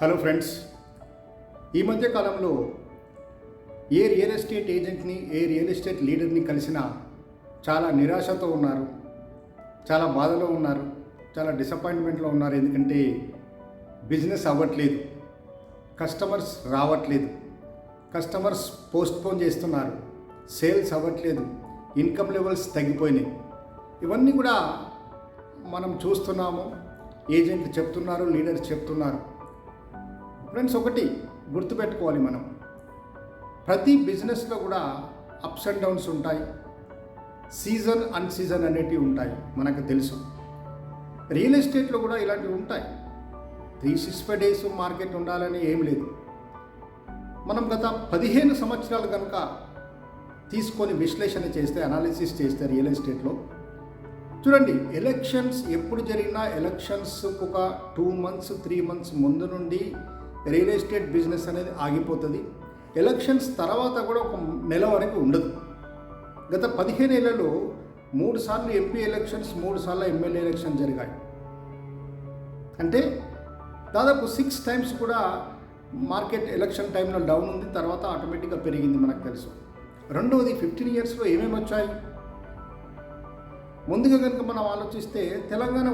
Hello friends, ఈ మధ్య కాలంలో ఏ రియల్ ఎస్టేట్ ఏజెంట్ని ఏ రియల్ ఎస్టేట్ లీడర్ని కలిసినా చాలా నిరాశతో ఉన్నారు, చాలా బాధలో ఉన్నారు, చాలా డిసప్పాయింట్మెంట్లో ఉన్నారు. ఎందుకంటే బిజినెస్ అవ్వట్లేదు, కస్టమర్స్ రావట్లేదు, కస్టమర్స్ పోస్ట్పోన్ చేస్తున్నారు, సేల్స్ అవ్వట్లేదు, ఇన్కమ్ లెవెల్స్ తగ్గిపోయినాయి. ఇవన్నీ కూడా మనం చూస్తున్నాము, ఏజెంట్లు చెప్తున్నారు, లీడర్స్ చెప్తున్నారు. ఫ్రెండ్స్, ఒకటి గుర్తుపెట్టుకోవాలి, మనం ప్రతి బిజినెస్లో కూడా అప్స్ అండ్ డౌన్స్ ఉంటాయి, సీజన్ అన్ సీజన్ అనేటివి ఉంటాయి, మనకు తెలుసు. రియల్ ఎస్టేట్లో కూడా ఇలాంటివి ఉంటాయి. 365 days మార్కెట్ ఉండాలని ఏం లేదు. మనం గత 15 సంవత్సరాలు కనుక తీసుకొని విశ్లేషణ చేస్తే, అనాలిసిస్ చేస్తే రియల్ ఎస్టేట్లో చూడండి, ఎలక్షన్స్ ఎప్పుడు జరిగినా ఎలక్షన్స్కి ఒక 2 months 3 months ముందు నుండి రియల్ ఎస్టేట్ బిజినెస్ అనేది ఆగిపోతుంది. ఎలక్షన్స్ తర్వాత కూడా ఒక నెల వరకు ఉండదు. గత 15 ఏళ్లలో 3 సార్లు ఎంపీ ఎలక్షన్స్, 3 సార్లు ఎమ్మెల్యే ఎలక్షన్ జరిగాయి. అంటే దాదాపు 6 times కూడా మార్కెట్ ఎలక్షన్ టైంలో డౌన్ ఉంది, తర్వాత ఆటోమేటిక్గా పెరిగింది, మనకు తెలుసు. రెండవది, 15 yearsలో ఏమేమి వచ్చాయి? ముందుగా కనుక మనం ఆలోచిస్తే తెలంగాణ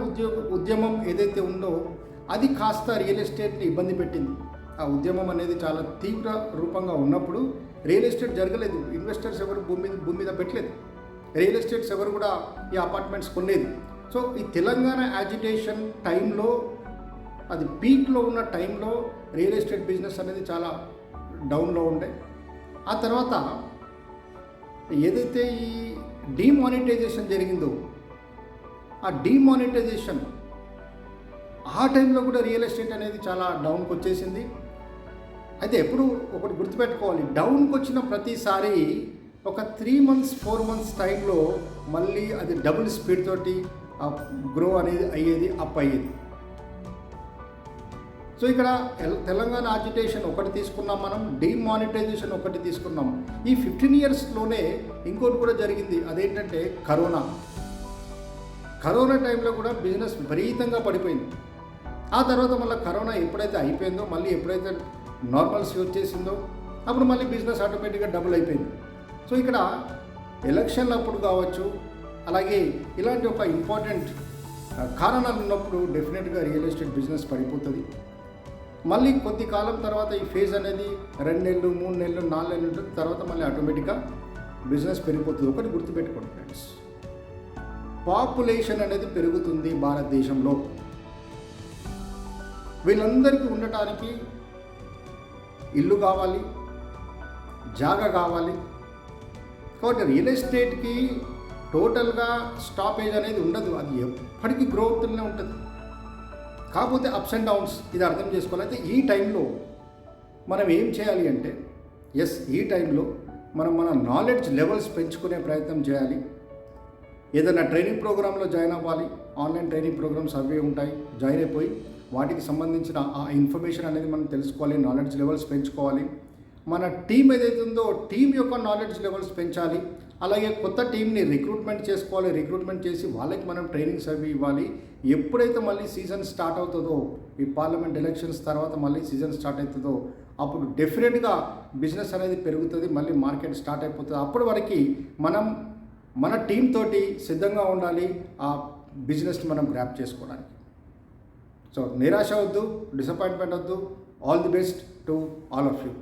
ఉద్యమం ఏదైతే ఉందో అది కాస్త రియల్ ఎస్టేట్ని ఇబ్బంది పెట్టింది. ఆ ఉద్యమం అనేది చాలా తీవ్ర రూపంగా ఉన్నప్పుడు రియల్ ఎస్టేట్ జరగలేదు. ఇన్వెస్టర్స్ ఎవరు భూమి మీద పెట్టలేదు. రియల్ ఎస్టేట్స్ ఎవరు కూడా ఈ అపార్ట్మెంట్స్ కొనేది. సో ఈ తెలంగాణ యాజిటేషన్ టైంలో, అది పీక్లో ఉన్న టైంలో రియల్ ఎస్టేట్ బిజినెస్ అనేది చాలా డౌన్లో ఉండే. ఆ తర్వాత ఏదైతే ఈ డీమానిటైజేషన్ జరిగిందో, ఆ డీమానిటైజేషన్ ఆ టైంలో కూడా రియల్ ఎస్టేట్ అనేది చాలా డౌన్కి వచ్చేసింది. అయితే ఎప్పుడు ఒకటి గుర్తుపెట్టుకోవాలి, డౌన్కి వచ్చిన ప్రతిసారి ఒక 3 months 4 months టైంలో మళ్ళీ అది డబుల్ స్పీడ్ తోటి గ్రో అనేది అయ్యేది, అప్ అయ్యేది. సో ఇక్కడ తెలంగాణ యాజిటేషన్ ఒకటి తీసుకున్నాం, మనం డీమానిటైజేషన్ ఒకటి తీసుకున్నాం. ఈ 15 yearsలోనే ఇంకోటి కూడా జరిగింది. అదేంటంటే కరోనా టైంలో కూడా బిజినెస్ విపరీతంగా పడిపోయింది. ఆ తర్వాత మళ్ళీ కరోనా ఎప్పుడైతే అయిపోయిందో, మళ్ళీ ఎప్పుడైతే నార్మల్స్ వచ్చేసిందో, అప్పుడు మళ్ళీ బిజినెస్ ఆటోమేటిక్గా డబుల్ అయిపోయింది. సో ఇక్కడ ఎలక్షన్లు అప్పుడు కావచ్చు, అలాగే ఇలాంటి ఒక ఇంపార్టెంట్ కారణాలు ఉన్నప్పుడు డెఫినెట్గా రియల్ ఎస్టేట్ బిజినెస్ పడిపోతుంది. మళ్ళీ కొద్ది కాలం తర్వాత ఈ ఫేజ్ అనేది 2 నెలలు 3 నెలలు 4 నెలలు ఉంటుంది, తర్వాత మళ్ళీ ఆటోమేటిక్గా బిజినెస్ పెరిగిపోతుంది. ఒకటి గుర్తుపెట్టుకోండి ఫ్రెండ్స్, పాపులేషన్ అనేది పెరుగుతుంది భారతదేశంలో. వీళ్ళందరికీ ఉండటానికి ఇల్లు కావాలి, జాగా కావాలి. కాబట్టి రియల్ ఎస్టేట్కి టోటల్గా స్టాపేజ్ అనేది ఉండదు, అది ఎప్పటికీ గ్రోత్నే ఉంటుంది. కాకపోతే అప్స్ అండ్ డౌన్స్, ఇది అర్థం చేసుకోవాలి. అయితే ఈ టైంలో మనం ఏం చేయాలి అంటే, ఈ టైంలో మనం మన నాలెడ్జ్ లెవెల్స్ పెంచుకునే ప్రయత్నం చేయాలి. ఏదైనా ట్రైనింగ్ ప్రోగ్రాంలో జాయిన్ అవ్వాలి. ఆన్లైన్ ట్రైనింగ్ ప్రోగ్రామ్స్ అవి ఉంటాయి, జాయిన్ అయిపోయి వాటికి సంబంధించిన ఆ ఇన్ఫర్మేషన్ అనేది మనం తెలుసుకోవాలి, నాలెడ్జ్ లెవెల్స్ పెంచుకోవాలి. మన టీం ఏదైతే ఉందో టీం యొక్క నాలెడ్జ్ లెవెల్స్ పెంచాలి. అలాగే కొత్త టీంని రిక్రూట్మెంట్ చేసుకోవాలి. రిక్రూట్మెంట్ చేసి వాళ్ళకి మనం ట్రైనింగ్స్ అవి ఇవ్వాలి. ఎప్పుడైతే మళ్ళీ సీజన్ స్టార్ట్ అవుతుందో, ఈ పార్లమెంట్ ఎలక్షన్స్ తర్వాత మళ్ళీ సీజన్ స్టార్ట్ అవుతుందో, అప్పుడు డెఫినెట్గా బిజినెస్ అనేది పెరుగుతుంది, మళ్ళీ మార్కెట్ స్టార్ట్ అయిపోతుంది. అప్పటి వరకు మనం మన టీం తోటి సిద్ధంగా ఉండాలి ఆ బిజినెస్ని మనం గ్రాప్ చేసుకోవడానికి. సో నిరాశ వద్దు, డిసప్పాయింట్మెంట్ వద్దు. All the best to all of you.